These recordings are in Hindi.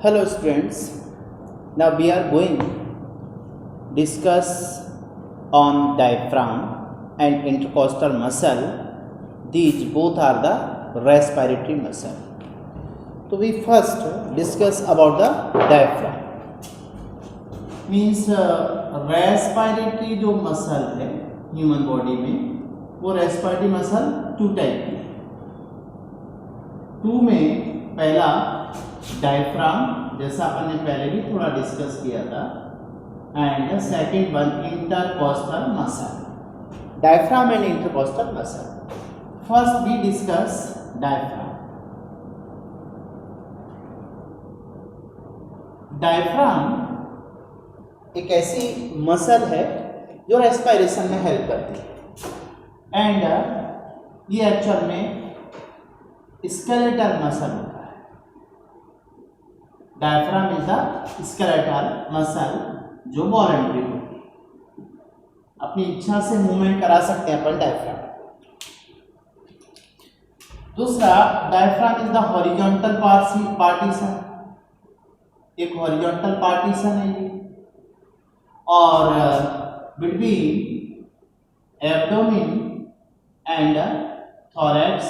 Hello students, now we are going discuss on diaphragm and intercostal muscle. These both are the respiratory muscle. So we first discuss about the diaphragm. Means respiratory जो मसल है ह्यूमन बॉडी में वो रेस्पिरेटरी मसल टू टाइप की है। टू में पहला डायफ्राम जैसा अपन ने पहले भी थोड़ा डिस्कस किया था and second one intercostal muscle. Diaphragm and intercostal muscle. First we discuss diaphragm. Diaphragm एक ऐसी मसल है जो रेस्पिरेशन में हेल्प करती है एंड ये एक्चुअल में स्केलेटल मसल होता है। Diaphragm is the skeletal muscle जो वॉलंटरी होती है, अपनी इच्छा से मूवमेंट करा सकते हैं अपन डायफ्राम। दूसरा, diaphragm is the horizontal partition, एक हॉरिजॉन्टल पार्टीशन है ये, और between abdomen and thorax,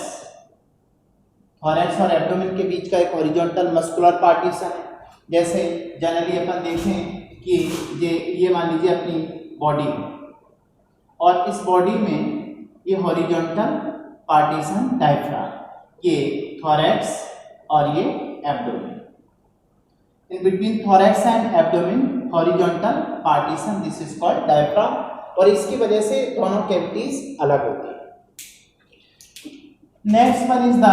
thorax और एब्डोमेन के बीच का एक हॉरिजॉन्टल मस्कुलर पार्टीशन है। जैसे जनरली अपन देखें कि ये मान लीजिए अपनी बॉडी है और इस बॉडी में ये हॉरिजॉन्टल पार्टीशन डायफ्राम, ये थोरैक्स और ये abdomen. In between thorax and abdomen horizontal partition, this is called diaphragm, और इसकी वजह से दोनों कैविटीज अलग होती है। Next one is the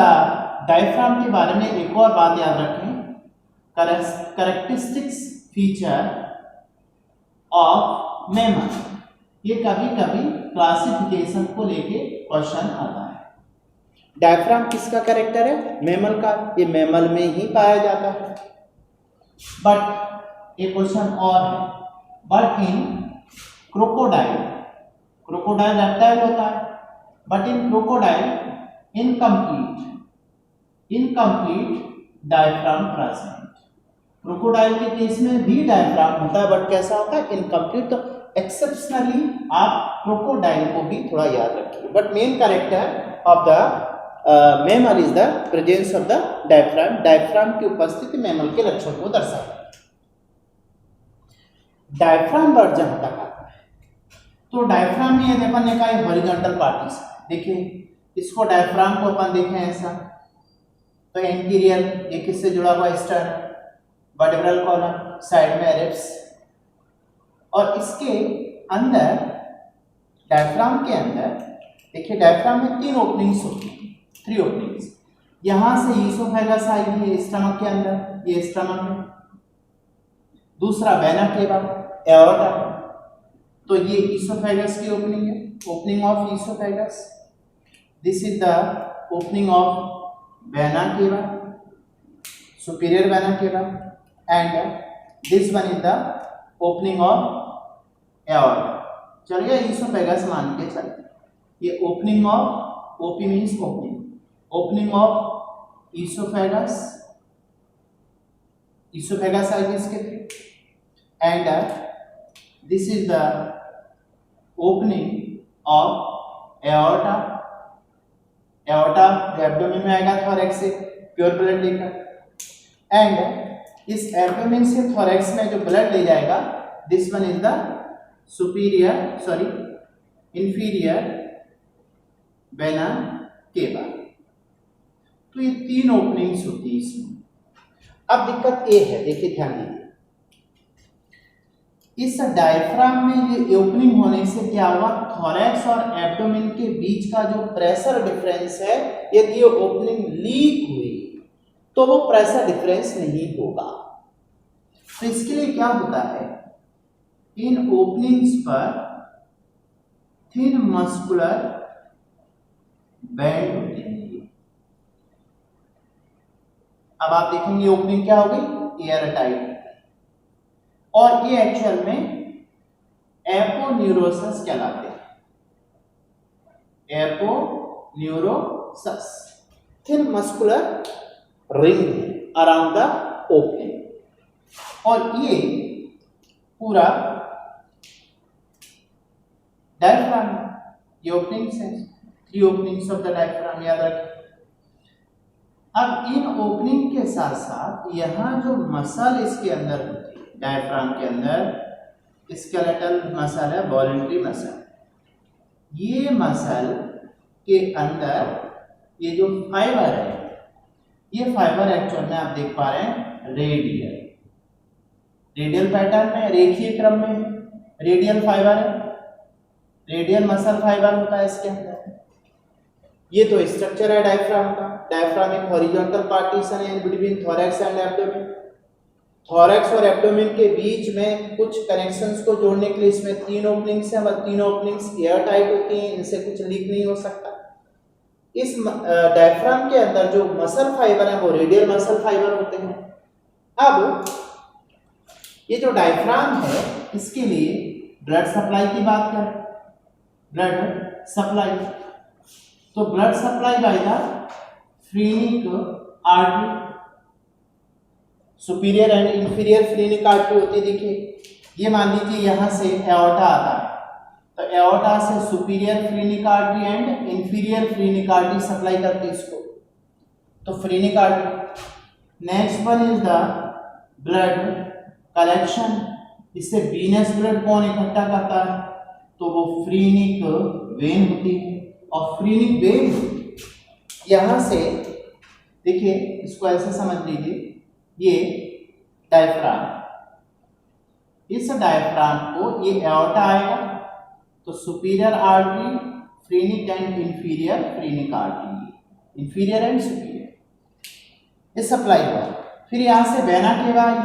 diaphragm के बारे में एक और बात याद रखें, कैरेक्टरिस्टिक्स फीचर ऑफ मैमल। ये कभी कभी क्लासिफिकेशन को लेके क्वेश्चन आता है। डायफ्राम किसका कैरेक्टर है? मैमल का। ये मैमल में ही पाया जाता है। बट एक क्वेश्चन और है, but in crocodile, crocodile reptile होता है, but in crocodile incomplete diaphragm present. Crocodile के केस में भी डायफ्राम होता है बट कैसा होता है? इनकम्प्लीट। तो एक्सेप्शनली आप क्रोकोडाइल को भी थोड़ा याद रखिए, but main character of the mammal is the presence of the diaphragm. Diaphragm की उपस्थिति मैमल के लक्षण को दर्शाता है। डायफ्राम वर्ड जहां तक आता है तो डायफ्राम में यदि अपन ने कहा हॉरिजॉन्टल पार्टीशन, देखिए इसको डायफ्राम को अपन देखें ऐसा, तो एंटीरियर ये किससे जुड़ा हुआ? स्टर्न, वर्टेब्रल कॉलम, साइड में रिब्स, और इसके अंदर डायफ्राम के अंदर देखिए डायफ्राम में तीन ओपनिंग्स होती हैं, थ्री ओपनिंग्स। यहां से ईसोफेगस आएगी ये स्टमक के अंदर, ये स्टमक में। दूसरा वेना केवा, एओर्टा, तो ये ईसोफेगस की ओपनिंग है, opening of oesophagus. This is the opening of vena cava, superior vena cava, and this one is the opening of aorta. चलिए ईसोफेगस मान के चलते, ये opening of, OP means opening, opening of oesophagus, oesophagus आएगी इसके through, and this is the opening of aorta. Aorta abdomen में आएगा थोरैक्स से प्योर ब्लड लेकर, एंड इस एब्डोमेन से थोरैक्स में जो ब्लड ले जाएगा, this one is the inferior vena cava. तो ये तीन ओपनिंग्स होती है इसमें। अब दिक्कत ये है, देखिए ध्यान दीजिए, इस डायफ्राम में ये ओपनिंग होने से क्या हुआ? थोरैक्स और एब्डोमेन के बीच का जो प्रेशर डिफरेंस है, यदि ये ओपनिंग लीक हुई तो वो प्रेशर डिफरेंस नहीं होगा। तो इसके लिए क्या होता है, इन ओपनिंग्स पर थिन मस्कुलर बैंड होते हैं। अब आप देखेंगे ओपनिंग क्या हो गई? एयर टाइट, और ये एक्चुअल में एपोन्यूरोसस कहलाते हैं। Aponeurosis, thin muscular ring around the opening. और ये पूरा डायफ्राम, ये ओपनिंग्स है, 3 ओपनिंग्स ऑफ द डायफ्राम, याद रखें। अब इन ओपनिंग के साथ साथ यहाँ जो मसल इसके अंदर होती है, डायफ्राम के अंदर स्केलेटल मसल है, वॉलंटरी मसल, ये मसल के अंदर ये जो फाइबर है, ये फाइबर एक्चुअल में आप देख पा रहे हैं रेडियल पैटर्न में, रेखीय क्रम में रेडियल फाइबर है, रेडियल मसल फाइबर होता है इसके अंदर। ये तो स्ट्रक्चर है डायफ्राम का। डायफ्राम एक हॉरिजॉन्टल पार्टीशन है between thorax and abdomen. Thorax और एब्डोमेन के बीच में कुछ कनेक्शंस को जोड़ने के लिए इसमें 3 ओपनिंग्स हैं, और 3 ओपनिंग्स एयर टाइट होती हैं, इनसे कुछ लीक नहीं हो सकता। इस डायफ्राम के अंदर जो मसल फाइबर है वो रेडियल मसल फाइबर होते हैं। अब ये जो डायफ्राम है इसके लिए ब्लड सप्लाई की बात करें, ब्लड सप्लाई, तो blood supply bye the phrenic artery, superior and inferior phrenic artery होती है। देखिए ये मान लीजिए यहाँ से एओर्टा आता है, तो एओर्टा से superior phrenic artery and inferior phrenic artery supply करती है इसको, तो phrenic artery. Next one is the blood collection, इससे वीनस ब्लड कौन इकट्ठा करता है, तो वो फ्रेनिक वेन होती है। और फ्रेनिक वेन यहाँ से देखिए, इसको ऐसे समझ लीजिए, ये डायफ्राम, इस डायफ्राम को ये एओर्टा आएगा, तो superior artery, phrenic and inferior phrenic artery, inferior and superior, ये सप्लाई हुआ। फिर यहाँ से वेना केवा आई,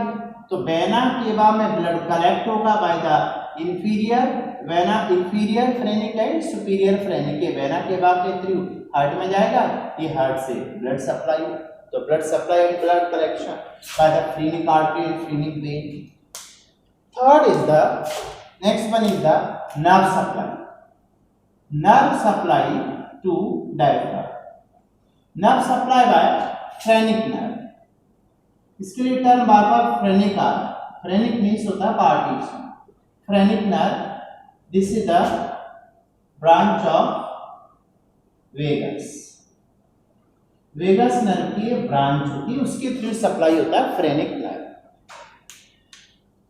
तो वेना केवा में ब्लड कलेक्ट होगा by the inferior vena, inferior phrenic and superior phrenic, ये वेना केवा के थ्रू हार्ट में जाएगा, ये हार्ट से ब्लड सप्लाई, तो blood supply and blood collection by the phrenic artery and phrenic vein. Third is the, next one is the nerve supply, nerve supply to diaphragm, nerve supply by phrenic nerve, इसके लिए टर्म बार बार फ्रेनिक आ, फ्रेनिक मीन्स होता है partition, phrenic nerve, this is the branch of vagus, vagus nerve की ब्रांच होती है, उसके थ्रू सप्लाई होता है फ्रेनिक नर्व।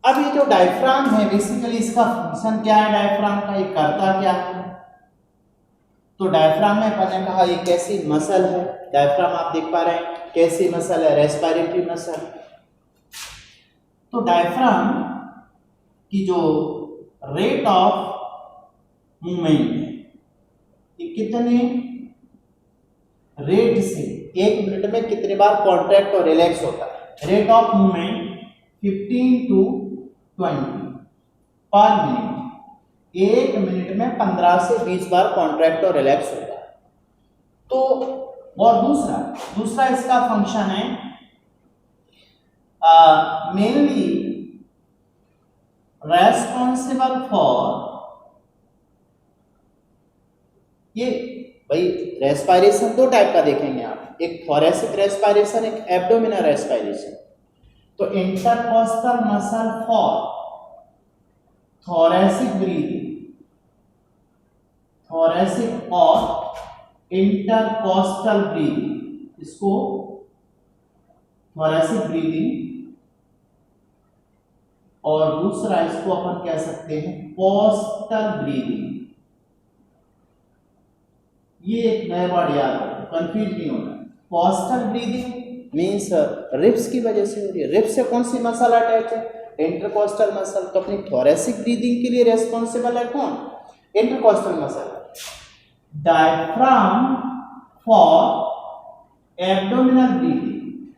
अब ये जो डायफ्राम है बेसिकली इसका फंक्शन क्या है, डायफ्राम का ये करता क्या है, तो डायफ्राम में अपन ने कहा ये कैसी मसल है, डायफ्राम आप देख पा रहे हैं कैसी मसल है, रेस्पिरेटरी मसल। तो डायफ्राम की जो रेट ऑफ मूवमेंट है, ये कितने रेट से 1 मिनट में कितने बार कॉन्ट्रैक्ट और रिलैक्स होता है, रेट ऑफ मूवमेंट 15 to 20 पर मिनट, 1 मिनट में 15 से 20 बार कॉन्ट्रैक्ट और रिलैक्स होता है। तो और दूसरा इसका फंक्शन है मेनली रेस्पॉन्सिबल फॉर, ये भाई रेस्पिरेशन 2 टाइप का देखेंगे आप, एक थोरैसिक रेस्पिरेशन, एक एब्डोमिनल रेस्पिरेशन। तो intercostal muscle for thoracic breathing, thoracic और इंटरकोस्टल ब्रीदिंग, इसको थोरैसिक ब्रीदिंग, और दूसरा इसको अपन कह सकते हैं कोस्टल ब्रीदिंग। ये एक नया वर्ड याद रखो, कंफ्यूज नहीं होना। कोस्टल ब्रीदिंग मींस रिब्स की वजह से हो रही है, रिब्स से कौन सी मसल अटैच है, इंटरकोस्टल मसल। तो अपनी थोरैसिक ब्रीदिंग के लिए रेस्पॉन्सिबल है कौन, intercostal muscle. Diaphragm for abdominal breathing,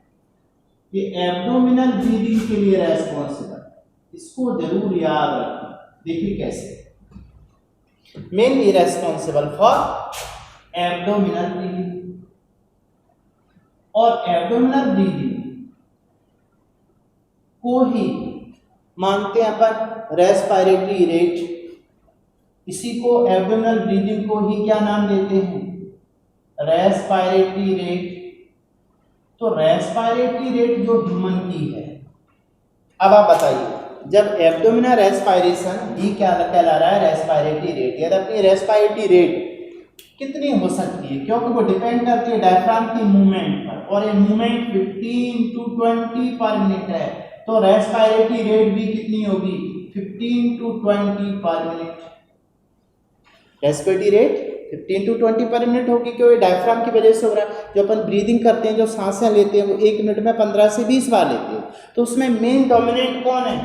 ये एब्डोमिनल ब्रीदिंग के लिए रेस्पॉन्सिबल, इसको जरूर याद रखें। देखिए कैसे, mainly responsible for abdominal breathing, और एब्डोमिनल ब्रीदिंग को ही मानते हैं अपन रेस्पिरेटरी रेट, इसी को एब्डोमिनल ब्रीदिंग को ही क्या नाम देते हैं, रेस्पिरेटरी रेट। तो रेस्पिरेटरी रेट जो ह्यूमन की है अब आप बताइए, जब एब्डोमिनल रेस्पायरेशन ही क्या कहला रहा है, रेस्पायरेटरी रेट, यानी अपनी रेस्पायरेटरी रेट कितनी हो सकती है, क्योंकि वो डिपेंड करती है डायफ्राम की मूवमेंट पर, और ये मूवमेंट 15 to 20 पर मिनट है, तो रेस्पायरेटरी रेट भी कितनी होगी, 15 to 20 पर मिनट। रेस्पिरेटरी रेट 15 to 20 पर मिनट होगी, क्योंकि डायफ्राम की वजह से हो रहा है। जो अपन ब्रीदिंग करते हैं, जो सांसें लेते हैं, वो 1 मिनट में 15 से 20 बार लेते हैं, तो उसमें मेन डोमिनेंट कौन है,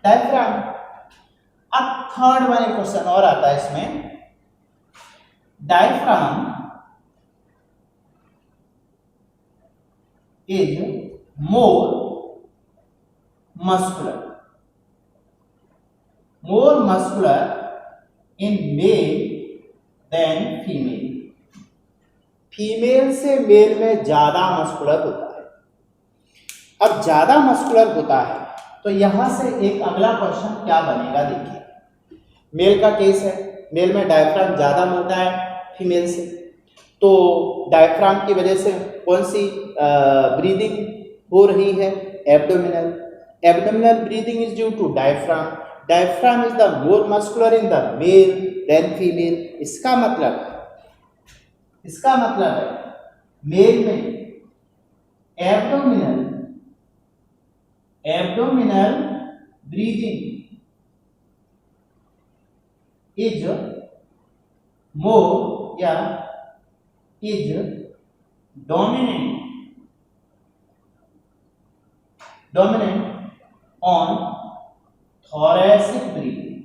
डायफ्राम। अब थर्ड वाला क्वेश्चन और आता है इसमें, diaphragm is more muscular in male than female. Female से मेल में ज्यादा मस्कुलर होता है। अब ज्यादा मस्कुलर होता है तो यहां से एक अगला क्वेश्चन क्या बनेगा, देखिए मेल का केस है, मेल में डायफ्राम ज्यादा मोटा है फीमेल से, तो डायफ्राम की वजह से कौन सी ब्रीदिंग हो रही है, abdominal breathing is due to diaphragm is the more muscular in the male than female. इसका मतलब है मेल में एब्डोमिनल ब्रीदिंग इज मोर या is dominant on thoracic breathing।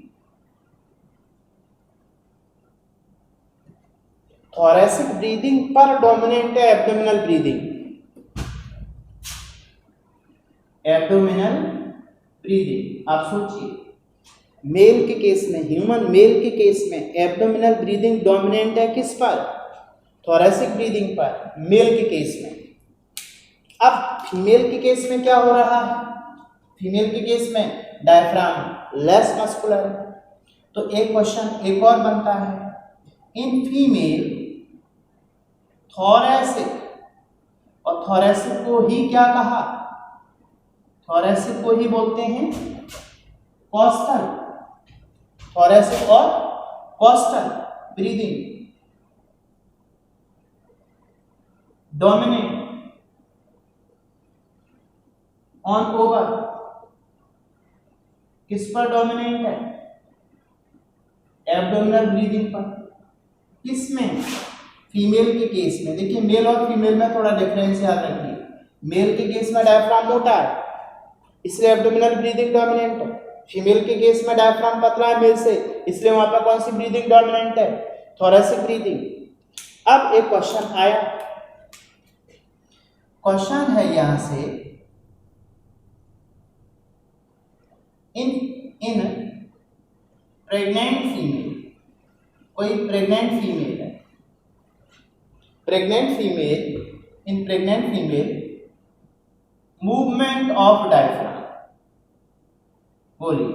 thoracic breathing पर डोमिनेंट है एब्डोमिनल ब्रीदिंग। आप सोचिए, मेल के केस में, ह्यूमन मेल के केस में एब्डोमिनल ब्रीदिंग डोमिनेंट है किस पर, थोरेसिक ब्रीदिंग पर, मेल के केस में। अब फीमेल के केस में क्या हो रहा है, फीमेल के केस में डायफ्राम लेस मस्कुलर है, तो एक क्वेश्चन एक और बनता है, इन फीमेल थोरेसिक, और थोरेसिक को ही क्या कहा, थोरेसिक को ही बोलते हैं कोस्टल, थोरेसिक और coastal breathing dominate on over, किस पर डोमिनेंट है, एब्डोमिनल ब्रीदिंग पर। किसमें, फीमेल के केस में। देखिए मेल और फीमेल में थोड़ा डिफरेंस याद रखिए, मेल के केस में डायफ्राम मोटा है इसलिए एब्डोमिनल ब्रीदिंग डोमिनेंट है, फीमेल के केस में डायफ्राम पतला है मेल से, इसलिए वहां पर कौन सी ब्रीदिंग डोमिनेंट है, थोरेसिक ब्रीदिंग। अब एक क्वेश्चन आया, क्वेश्चन है यहां से, इन प्रेग्नेंट फीमेल, कोई प्रेग्नेंट फीमेल है, in pregnant female movement of diaphragm, बोलिए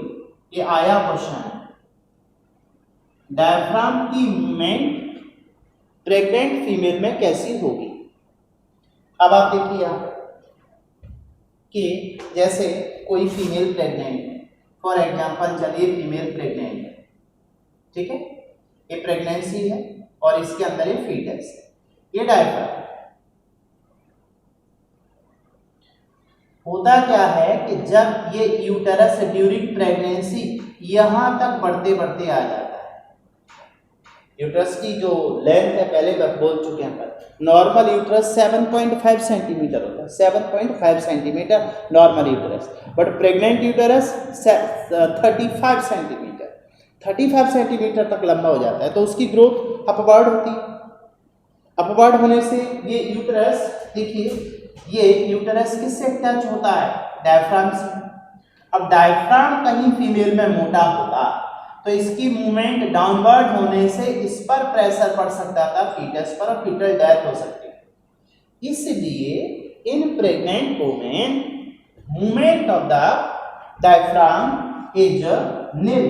ये आया क्वेश्चन है, डायफ्राम की मूवमेंट प्रेग्नेंट फीमेल में कैसी होगी। अब आप देखिए कि जैसे कोई फीमेल प्रेग्नेंट है, फॉर एग्जाम्पल चलिए फीमेल प्रेग्नेंट है, ठीक है, ये प्रेगनेंसी है और इसके अंदर ये फीटस है, ये डायफ्राम। होता क्या है कि जब ये यूटेरस ड्यूरिंग प्रेगनेंसी यहां तक बढ़ते बढ़ते आ जाता है, यूटेरस की जो लेंथ है पहले बोल चुके हैं, नॉर्मल यूटेरस 7.5 सेंटीमीटर होता है, 7.5 centimetre normal uterus, but pregnant uterus 35 centimetre, 35 centimetre तक लंबा हो जाता है, तो उसकी ग्रोथ अपवर्ड होती है। अपवर्ड होने से ये यूटेरस, देखिए ये यूटेरस किससे टच होता है, डायफ्राम से। अब डायफ्राम कहीं फीमेल में मोटा होता तो इसकी मूवमेंट डाउनवर्ड होने से इस पर प्रेशर पड़ सकता था फीटस पर और फीटल डेथ हो सकती है। इसलिए in pregnant women movement of the diaphragm is nil.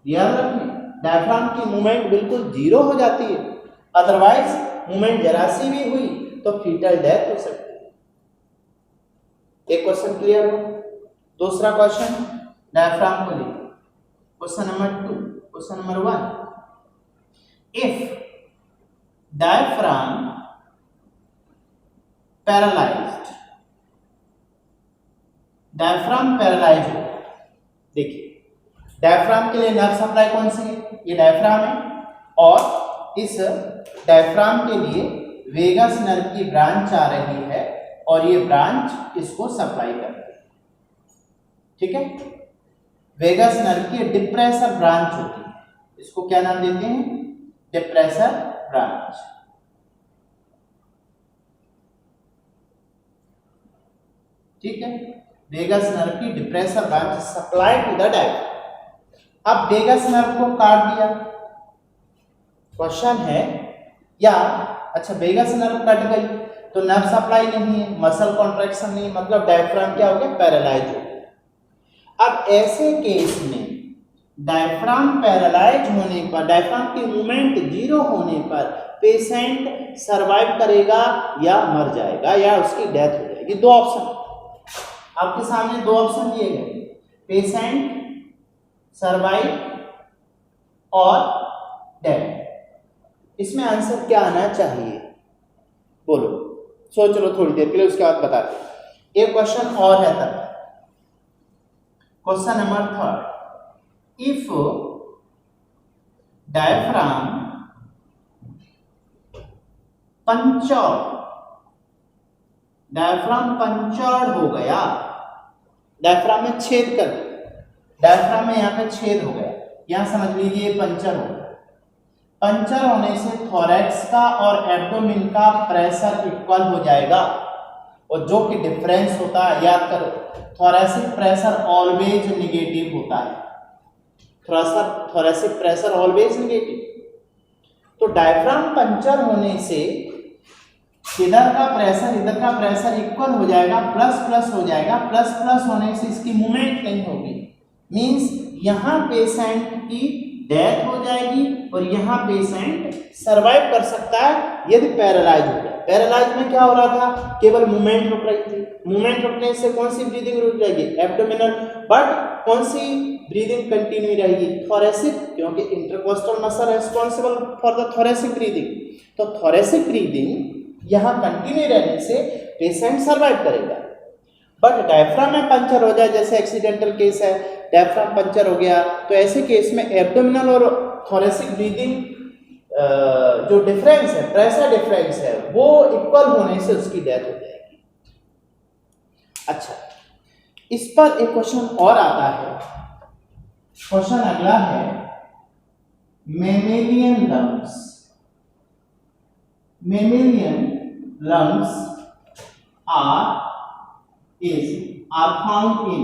याद रखना, डायफ्राम की मूवमेंट बिल्कुल जीरो हो जाती है, अदरवाइज मूवमेंट जरा सी भी हुई तो फीटल डेथ हो सकती है। एक क्वेश्चन क्लियर हो। दूसरा क्वेश्चन डायफ्राम को लेकर, question number 2, question number 1, if diaphragm paralysed, diaphragm paralyse हो, देखिए डायफ्राम के लिए नर्व सप्लाई कौन सी है, ये डायफ्राम है, और इस डायफ्राम के लिए वेगस नर्व की ब्रांच आ रही है और ये ब्रांच इसको सप्लाई कर रही है, ठीक है। वेगस नर्व की डिप्रेसर ब्रांच होती है, इसको क्या नाम देते हैं, डिप्रेसर ब्रांच, ठीक है। वेगस नर्व की depressor branch supply to the diaphragm. अब वेगस नर्व को काट दिया, क्वेश्चन है या अच्छा वेगस नर्व कट गई तो नर्व सप्लाई नहीं है, मसल कॉन्ट्रैक्शन नहीं, मतलब डायफ्राम क्या हो गया, पैरालाइज हो गया। अब ऐसे केस में डायफ्राम पैरालाइज होने पर, डायफ्राम की मूवमेंट जीरो होने पर पेशेंट सरवाइव करेगा या मर जाएगा या उसकी डेथ हो जाएगी। दो ऑप्शन आपके सामने, दो ऑप्शन दिए गए, पेशेंट सरवाइव और डेथ। इसमें आंसर क्या आना चाहिए, बोलो, सोच लो थोड़ी देर के लिए, उसके बाद बताते हैं। एक क्वेश्चन और है तब, question number 3, if diaphragm punctured, diaphragm punctured हो गया, डायफ्राम में छेद कर दिया, डायफ्राम में यहाँ पे छेद हो गया, यहां समझ लीजिए पंचर हो गया। पंचर होने से थोरैक्स का और एब्डोमेन का प्रेशर इक्वल हो जाएगा, और जो कि डिफरेंस होता है, याद करो, थोरैसिक प्रेशर ऑलवेज निगेटिव होता है, थोरैसिक प्रेशर ऑलवेज निगेटिव। तो डायफ्राम पंचर होने से इधर का प्रेशर इक्वल हो जाएगा, प्लस प्लस हो जाएगा, प्लस प्लस होने से इसकी मूवमेंट नहीं होगी, मींस यहां पेशेंट की डेथ हो जाएगी और यहाँ पेशेंट सरवाइव कर सकता है यदि पैरालाइज हो जाए। पैरालाइज में क्या हो रहा था, केवल मूवमेंट रुक रही थी, मूवमेंट रुकने से कौन सी ब्रीदिंग रुक जाएगी, एब्डोमिनल, बट कौन सी ब्रीदिंग कंटिन्यू रहेगी, थोरैसिक, क्योंकि intercostal muscle responsible for the thoracic breathing. तो थोरैसिक ब्रीदिंग यहाँ कंटिन्यू रहने से पेशेंट सर्वाइव करेगा। बट डायफ्राम में पंचर हो जाए, जैसे एक्सीडेंटल केस है, डायफ्राम पंचर हो गया, तो ऐसे केस में एब्डोमिनल और थोरैसिक ब्रीदिंग जो डिफरेंस है, प्रेशर डिफरेंस है, वो इक्वल होने से उसकी डेथ हो जाएगी। अच्छा, इस पर एक क्वेश्चन और आता है, क्वेश्चन अगला है, mammalian lungs, mammalian lungs are found in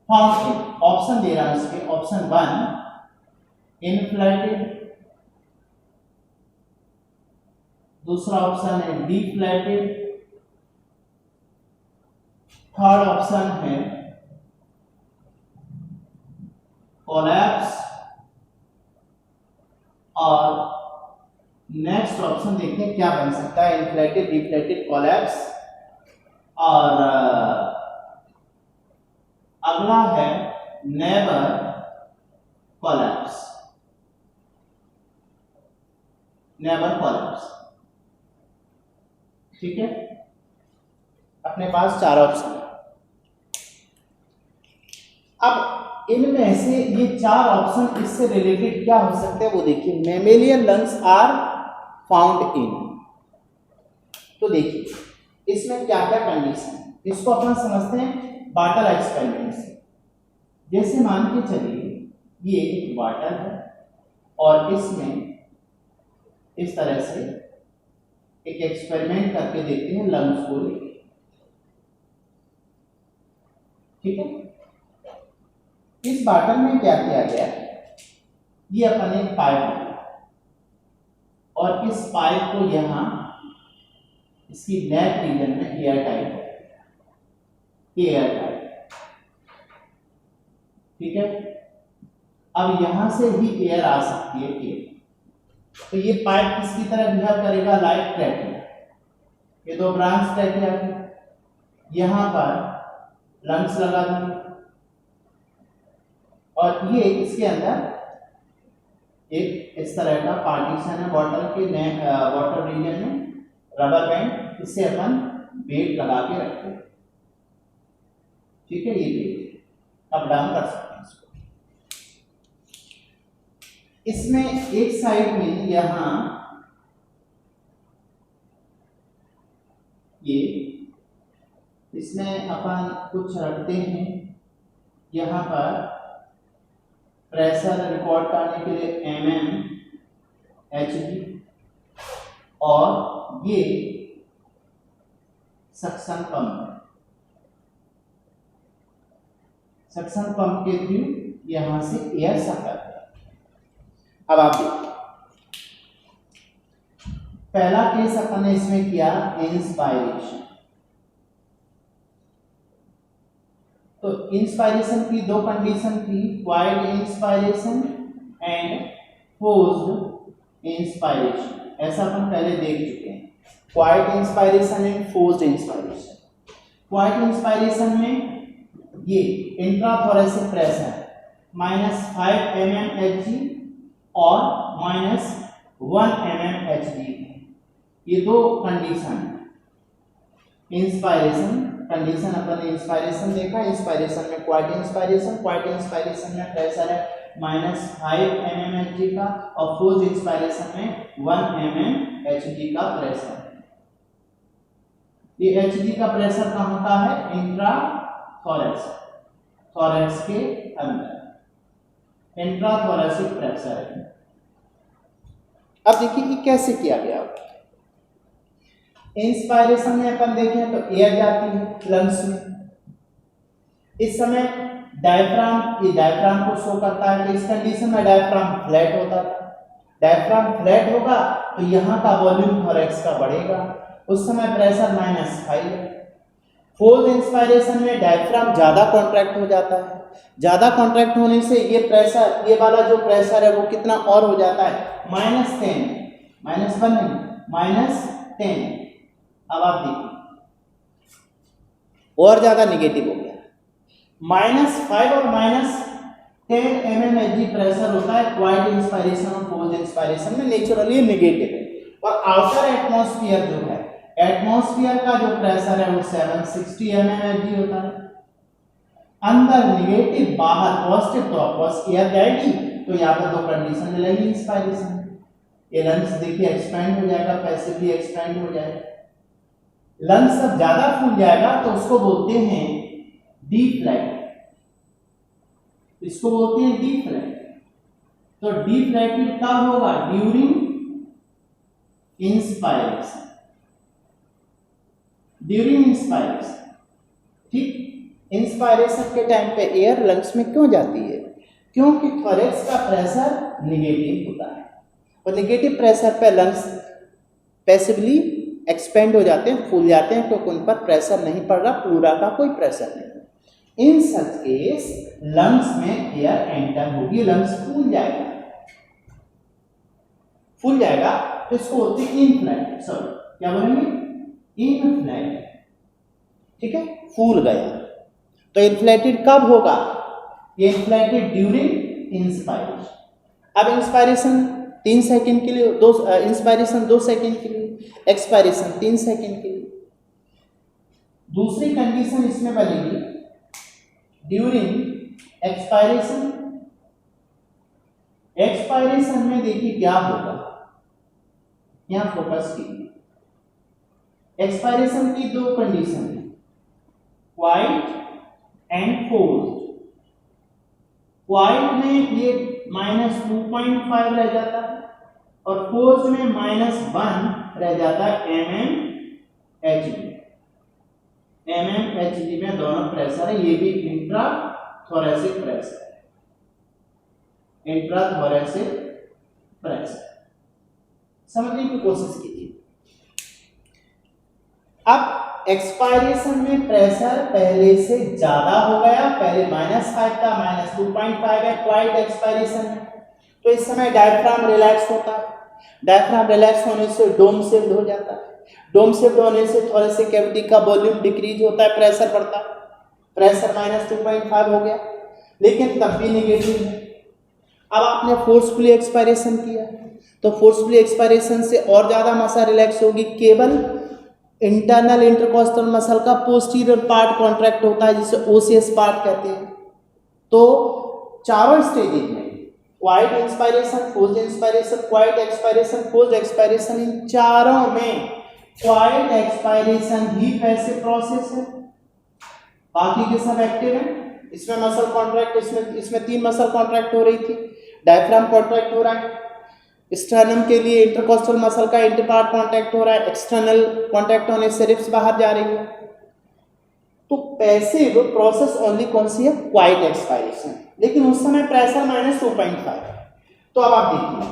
option दे रहा हूं इसके, ऑप्शन 1 इनफ्लेटेड, दूसरा ऑप्शन है डिफ्लेटेड, थर्ड ऑप्शन है कोलैप्स, और नेक्स्ट ऑप्शन देखते हैं क्या बन सकता है, इन्फ्लेटेड, डिफ्लेटेड, कोलैप्स, और अगला है नेवर कोलैप्स, नेवर कोलैप्स, ठीक है। अपने पास 4 ऑप्शन है। अब इनमें से ये 4 ऑप्शन इससे रिलेटेड क्या हो सकते हैं वो देखिए। Mammalian lungs are found in, तो देखिए इसमें क्या क्या कंडीशन, इसको अपन समझते हैं बाटल एक्सपेरिमेंट से। जैसे मान के चलिए ये एक बाटल है और इसमें इस तरह से एक एक्सपेरिमेंट करके देखते हैं लंग्स को लेके, ठीक है। इस बाटल में क्या किया गया, ये अपन एक पाइप लिया और इस पाइप को यहां इसकी नेक रीजन में एयर टाइट, ठीक है। अब यहां से ही एयर आ सकती है एयर, तो ये पाइप किसकी तरह बिहेव करेगा, लाइक ट्रैकिंग, ये दो ब्रांच ट्रैकिया की, यहाँ पर लंग्स लगा दिए और ये इसके अंदर एक इस तरह का पार्टीशन है वाटर के वाटर रीजन में, रबर बैंड, इससे अपन वेट लगा के रखते हैं। ठीक है, ये वेट अप डाउन कर सकते हैं इसको। इसमें एक साइड में यहां ये इसमें अपन कुछ रखते हैं, यहां पर प्रेशर रिकॉर्ड करने के लिए HG, और ये सक्शन पंप है। सक्शन पंप के थ्रू यहां से एयर सक करता है। अब आप देखिए, पहला केस अपन ने इसमें किया इंस्पायरेशन। तो इंस्पायरेशन की दो कंडीशन थी, quite inspiration and forced inspiration. ऐसा अपन पहले देख चुके हैं, quite inspiration and forced inspiration. Quite inspiration में ये इंट्राथोरेसिक प्रेशर -5 mm Hg और -1 mm Hg, ये दो कंडीशन। इंस्पायरेशन कंडीशन अपन ने इंस्पायरेशन देखा, इंस्पायरेशन में क्वाइट इंस्पायरेशन में प्रेशर है -5 mm Hg का और फोर्स्ड इंस्पायरेशन में 1 mm Hg का प्रेशर है। ये Hg का प्रेशर कहाँ का है? इंट्राथोरेक्स, थोरेक्स के अंदर इंट्राथोरेसिक प्रेशर है। अब देखिए ये कैसे किया गया। इंस्पायरेशन में अपन देखें तो एयर जाती है लंग्स में। इस समय डायफ्राम, ये डायफ्राम को शो करता है कि इस कंडीशन में डायफ्राम फ्लैट होता था। डायफ्राम फ्लैट होगा तो यहाँ का वॉल्यूम थोरेक्स का बढ़ेगा, उस समय प्रेशर -5 है। फोर्स्ड इंस्पायरेशन में डायफ्राम ज्यादा कॉन्ट्रैक्ट हो जाता है, ज्यादा कॉन्ट्रैक्ट होने से ये प्रेशर, ये वाला जो प्रेशर है वो कितना और हो जाता है? -10, -1 नहीं, -10। अब आप देखिए और ज्यादा निगेटिव हो गया, -5 और -10 mm Hg प्रेशर होता है क्वाइट इंस्पायरेशन और फोर्स्ड इंस्पायरेशन में, नेचुरली नेगेटिव है। और आउटर एटमॉस्फेयर जो है, एटमॉस्फेयर का जो प्रेशर है वो 760 mm Hg होता है। अंदर नेगेटिव, बाहर पॉजिटिव, तो ऑफकोर्स एयर जाएगी, तो यहाँ पर दो कंडीशन मिलेगी इंस्पायरेशन। ये लंग्स देखिए एक्सपेंड हो जाएगा, पैसिवली एक्सपेंड हो जाएगा। लंग्स अब ज्यादा फूल जाएगा तो उसको बोलते हैं डिफ्लैट, इसको बोलते हैं डिफ्लैट। तो डिफ्लैटेड कब होगा? During inspiration, during inspiration. ठीक, इंस्पायरेशन के टाइम पे एयर लंग्स में क्यों जाती है? क्योंकि थोरेक्स का प्रेशर नेगेटिव होता है और नेगेटिव प्रेशर पे लंग्स पैसिवली एक्सपेंड हो जाते हैं, फूल जाते हैं, क्योंकि उन पर प्रेशर नहीं पड़ रहा, प्लूरा का कोई प्रेशर नहीं। इन सच केस लंग्स में एयर एंटर होगी, लंग्स फूल जाएगा, फूल जाएगा तो इसको बोलते हैं इनफ्लेट। सॉरी, क्या बोलेंगे? इनफ्लेट। ठीक है, फूल गया। तो इन्फ्लेटेड कब होगा? ये इन्फ्लेटेड ड्यूरिंग इंस्पायरेशन। अब इंस्पायरेशन 3 सेकंड के लिए, इंस्पायरेशन 2 सेकंड के लिए, एक्सपायरेशन 3 सेकंड के लिए। दूसरी कंडीशन इसमें बनेगी ड्यूरिंग एक्सपायरेशन। एक्सपायरेशन में देखिए क्या होगा, यहां फोकस कीजिए। एक्सपायरेशन की दो कंडीशन है, क्वाइट एंड फोर्स्ड। क्वाइट में ये -2.5 रह जाता है और फोर्स्ड में -1 रह जाता है mmHg। mmHg में दोनों प्रेशर है, ये भी इंट्राथोरेसिक प्रेशर है, इंट्राथोरेसिक प्रेशर। समझने की कोशिश कीजिए। अब एक्सपायरेशन में प्रेशर पहले से ज्यादा हो गया, पहले -5 था, -2.5 है क्वाइट एक्सपायरेशन में, तो इस समय डायफ्राम रिलैक्स होता है। डायफ्राम रिलैक्स होने से डोम शिफ्ट हो जाता है। डोम शिफ्ट होने से थोरेसिक कैविटी का वॉल्यूम डिक्रीज होता है, प्रेशर बढ़ता है, प्रेशर -2.5 हो गया, लेकिन तब भी नेगेटिव है। अब आपने फोर्सफुली एक्सपायरेशन किया तो फोर्सफुली एक्सपायरेशन से और ज़्यादा मसल रिलैक्स होगी, केवल इंटरनल इंटरकॉस्टल मसल का पोस्टीरियर पार्ट कॉन्ट्रैक्ट होता है जिसे ओसीएस पार्ट कहते हैं। तो चारों स्टेजेज में quiet inspiration, forced inspiration, quiet expiration, forced expiration, इन चारों में क्वाइट एक्सपायरेशन ही पैसिव प्रोसेस है, बाकी के सब एक्टिव हैं। इसमें मसल कॉन्ट्रैक्ट, इसमें 3 मसल कॉन्ट्रैक्ट हो रही थी, डायफ्राम कॉन्ट्रैक्ट हो रहा है, स्टर्नम के लिए इंटरकॉस्टल मसल का इंटरपार्ट कॉन्ट्रैक्ट हो रहा है, एक्सटर्नल कॉन्ट्रैक्ट होने से रिब्स बाहर जा रही है। तो पैसिव प्रोसेस ओनली कौन सी है? क्वाइट एक्सपायरेशन, लेकिन उस समय प्रेशर -2.5। तो अब आप देखिए,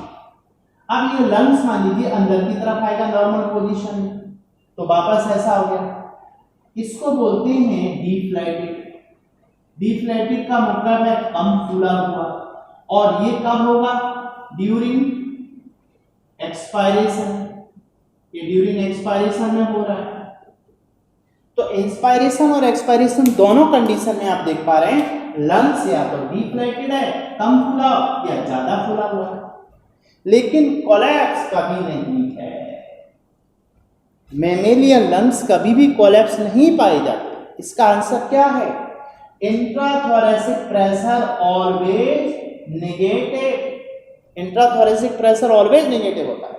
अब ये लंग्स मान लीजिए अंदर की तरफ आएगा नॉर्मल पोजीशन में, तो वापस ऐसा हो गया, इसको बोलते हैं डिफ्लेटेड। डिफ्लेटेड का मतलब है कम फूला हुआ, और ये कब होगा? ड्यूरिंग एक्सपायरेशन, ये ड्यूरिंग एक्सपायरेशन में हो रहा है। तो इंस्पायरेशन और एक्सपायरेशन दोनों कंडीशन में आप देख पा रहे हैं लंग्स या तो डिफ्लेटेड है, कम फूला, या ज्यादा फूला हुआ है, लेकिन कोलैप्स कभी नहीं है। मैमेलियन लंग्स कभी भी कोलैप्स नहीं पाए जाते। इसका आंसर क्या है? Intrathoracic pressure always negative. Intrathoracic pressure always negative होता है।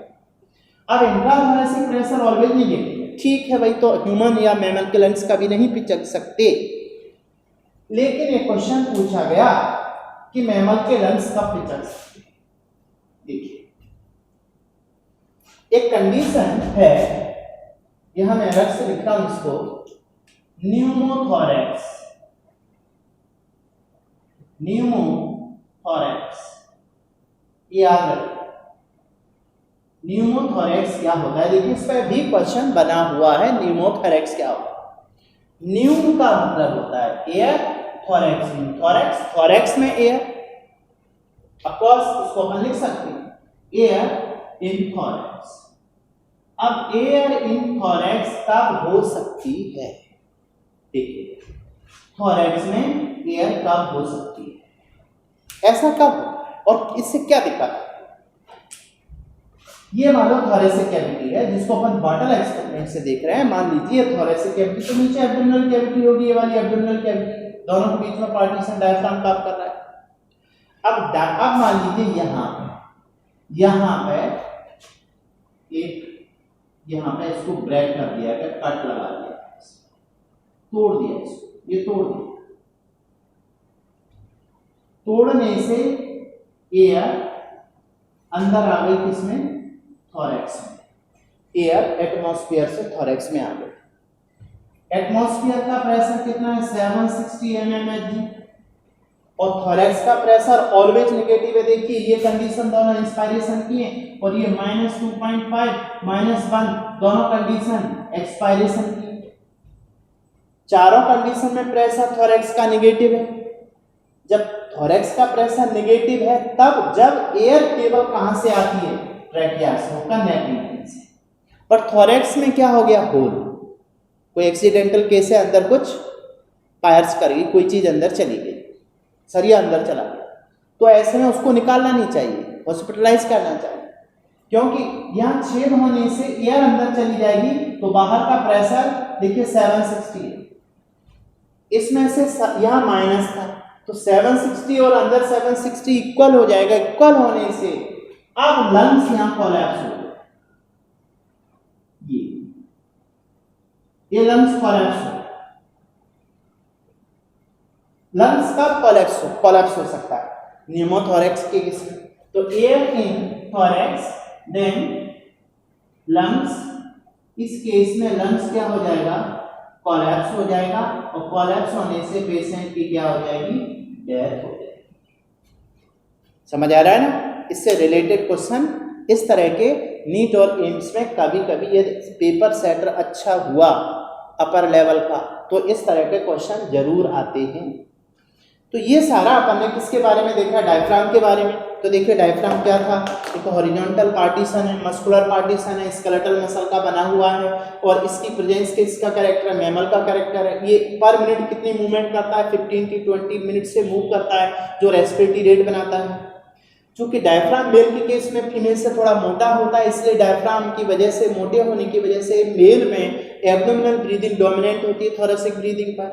अब इंट्राथोरेसिक प्रेशर ऑलवेज नेगेटिव, ठीक है भाई, तो ह्यूमन या मैमल के लंग्स कभी नहीं पिचक सकते, लेकिन एक क्वेश्चन पूछा गया कि मैमल के लंग्स कब पिचक सकते। देखिए, एक कंडीशन है, यहां मैं अलग से लिख रहा हूं इसको, न्यूमोथोरैक्स। न्यूमोथोरैक्स याद रखिए, न्यूमोथोरैक्स क्या होता है? देखिए, इस पर भी क्वेश्चन बना हुआ है, न्यूमोथोरैक्स क्या होता है। न्यूम का मतलब होता है एयर, थोरैक्स थोरैक्स, थोरैक्स में एयर, ऑफकोर्स इसको अपन लिख सकते हैं एयर इन थोरैक्स। अब एयर इन थोरैक्स कब हो सकती है? देखिए, थोरैक्स में एयर कब हो सकती है, ऐसा कब होता है और इससे क्या दिक्कत है? ये मान लो थोरेसिक कैविटी है जिसको अपन बॉटल एक्सपेरिमेंट से देख रहे हैं। मान लीजिए थोरेसिक कैविटी, तो नीचे एब्डोमिनल कैविटी होगी, ये वाली एब्डोमिनल कैविटी, दोनों के बीच में पार्टीशन डायफ्राम काम कर रहा है। अब मान लीजिए यहाँ पे एक, यहाँ पे इसको ब्रेक कर दिया गया, कट लगा दिया, तोड़ दिया इसको, ये तोड़ दिया। तोड़ने से एयर अंदर आ गई, किसमें? थोरैक्स में। एयर एटमॉस्फेयर से थोरैक्स में आ गई। एटमॉस्फेयर का प्रेशर कितना है? 760 mmHg, और थोरैक्स का प्रेशर ऑलवेज नेगेटिव है। देखिए, ये कंडीशन दोनों इंस्पायरेशन की है, और ये -2.5 -1 दोनों कंडीशन एक्सपायरेशन की है। चारों कंडीशन में प्रेशर थोरैक्स का नेगेटिव है। जब थोरैक्स का प्रेशर नेगेटिव है, तब जब एयर केवल कहां से आती है? ट्रैकिया से होकर नेक रीजन से। पर थोरैक्स में क्या हो गया? होल, कोई एक्सीडेंटल केस है, अंदर कुछ पायर्स कर गई, कोई चीज अंदर चली गई, सरिया अंदर चला गया, तो ऐसे में उसको निकालना नहीं चाहिए, हॉस्पिटलाइज करना चाहिए, क्योंकि यहाँ छेद होने से एयर अंदर चली जाएगी तो बाहर का प्रेशर देखिए 760 है, इसमें से यहाँ माइनस था, तो 760 और अंदर 760 इक्वल हो जाएगा। इक्वल होने से अब लंग्स यहां कोलैप्स हो गए, ये लंग्स कोलैप्स हो। लंग्स का कोलैप्स हो सकता है न्यूमोथोरैक्स के केस में, तो air in thorax then lungs, इस केस में लंग्स क्या हो जाएगा? कोलैप्स हो जाएगा, और कोलैप्स होने से पेशेंट की क्या हो जाएगी? डेथ हो जाएगी। समझ आ रहा है ना? इससे रिलेटेड क्वेश्चन इस तरह के नीट और एम्स में कभी कभी ये पेपर सेटर अच्छा हुआ अपर लेवल का, तो इस तरह के क्वेश्चन जरूर आते हैं। तो ये सारा अपन ने किसके बारे में देखा, डायफ्राम के बारे में। तो देखिए डायफ्राम क्या था, एक हॉरिजॉन्टल पार्टीशन है, मस्कुलर पार्टीशन है, स्केलेटल मसल का बना हुआ है और इसकी प्रेजेंस के इसका कैरेक्टर है, मैमल का कैरेक्टर है। ये पर मिनट कितनी मूवमेंट करता है, 15 to 20 मिनट से मूव करता है, जो रेस्पिरेटरी रेट बनाता है। चूंकि डायफ्राम मेल के केस में फीमेल से थोड़ा मोटा होता है, इसलिए डायफ्राम की वजह से, मोटे होने की वजह से मेल में एब्डोमिनल ब्रीदिंग डोमिनेंट होती है थोरेसिक ब्रीदिंग पर।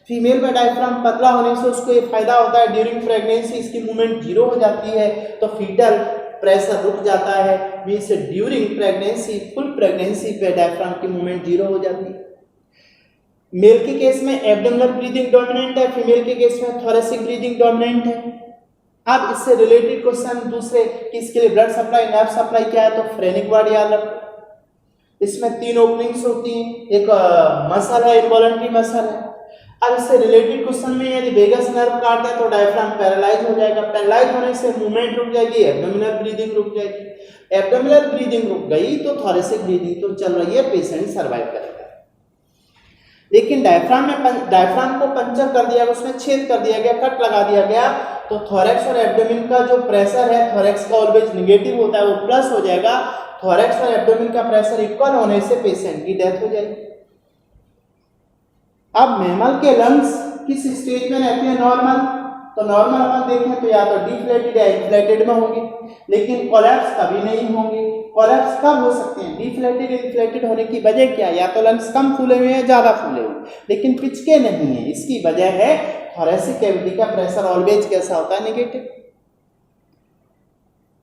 फीमेल में डायफ्राम पतला होने से उसको ये फायदा होता है, ड्यूरिंग प्रेगनेंसी इसकी मूवमेंट जीरो हो जाती है, तो फीटल प्रेशर रुक जाता है, means during pregnancy, full pregnancy पे डायफ्राम की मूवमेंट जीरो हो जाती है। मेल के केस में एब्डोमिनल ब्रीदिंग डोमिनेंट है, फीमेल के केस में थोरेसिक ब्रीदिंग डोमिनेंट है। अब इससे रिलेटेड क्वेश्चन दूसरे कि इसके लिए ब्लड सप्लाई, नर्व सप्लाई क्या है, तो फ्रेनिक वर्ड याद रखो। इसमें 3 ओपनिंग्स होती हैं, एक मसल है, इनवॉलंटरी मसल है। अब इससे रिलेटेड क्वेश्चन में यदि वेगस नर्व काट दे तो डायफ्राम पैरालाइज हो जाएगा, पैरालाइज होने से मूवमेंट रुक जाएगी, एब्डोमिनल ब्रीदिंग रुक जाएगी। एब्डोमिनल ब्रीदिंग रुक गई तो थोरेसिक ब्रीदिंग तो चल रही है, पेशेंट सर्वाइव करेगा। लेकिन डायफ्राम को पंचर कर दिया, उसमें छेद कर दिया गया, कट लगा दिया गया, तो थोरैक्स और एब्डोमेन का जो प्रेशर है, थोरैक्स का ऑलवेज नेगेटिव होता है, वो प्लस हो जाएगा। थोरैक्स और एब्डोमेन का प्रेशर इक्वल होने से पेशेंट की डेथ हो जाएगी। अब मैमल के लंग्स किस स्टेज में रहते हैं, नॉर्मल, तो नॉर्मल अपन देखें तो या तो डिफ्लेटेड या इन्फ्लेटेड में होंगे, लेकिन कोलैप्स कभी नहीं होंगे। कोलैप्स कब हो सकते हैं, डिफ्लेटेड इन्फ्लेटेड होने की वजह क्या है, या तो लंग्स कम फूले हुए हैं, ज़्यादा फूले हुए, लेकिन पिचके नहीं है। इसकी वजह है थोरैसिक कैविटी का प्रेशर ऑलवेज कैसा होता है, नेगेटिव।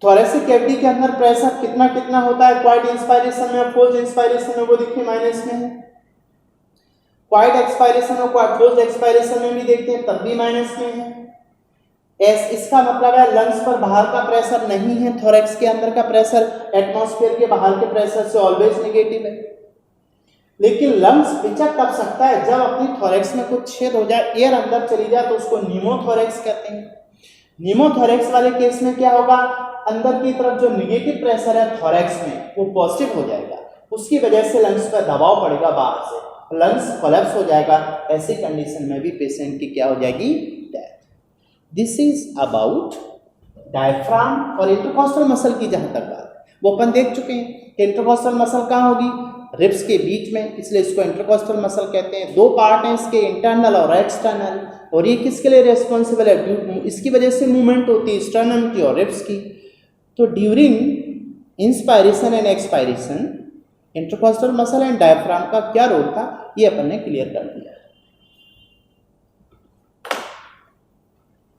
थोरैसिक कैविटी के अंदर प्रेशर कितना कितना होता है, क्वाइट इंस्पायरेशन में और फोर्स इंस्पायरेशन में, वो देखिए माइनस में है। क्वाइट एक्सपायरेशन और फोर्स एक्सपायरेशन में भी देखते हैं तब भी माइनस में है। इसका मतलब है लंग्स पर बाहर का प्रेशर नहीं है, थोरैक्स के अंदर का प्रेशर एटमॉस्फेयर के बाहर के प्रेशर से ऑलवेज नेगेटिव है। लेकिन लंग्स पिचक कब सकता है, जब अपनी थोरैक्स में कुछ छेद हो जाए, एयर अंदर चली जाए, तो उसको न्यूमोथोरैक्स कहते हैं। न्यूमोथोरैक्स वाले केस में क्या होगा, अंदर की तरफ जो नेगेटिव प्रेशर है थोरैक्स में वो पॉजिटिव हो जाएगा, उसकी वजह से लंग्स पर दबाव पड़ेगा बाहर से, लंग्स कोलैप्स हो जाएगा। ऐसी कंडीशन में भी पेशेंट की क्या हो जाएगी, death. This is about diaphragm और इंटरकॉस्टल मसल की जहां तक बात, वो अपन देख चुके हैं कि इंटरकॉस्टल मसल कहाँ होगी, रिब्स के बीच में, इसलिए इसको इंटरकॉस्टल मसल कहते हैं। 2 पार्ट हैं इसके, इंटरनल और एक्सटर्नल, और ये किसके लिए रेस्पॉन्सिबल है, इसकी वजह से मूवमेंट होती है स्टर्नम की और रिब्स की। तो during inspiration and expiration intercostal muscle and diaphragm का क्या रोल था, ये अपन ने क्लियर कर दिया।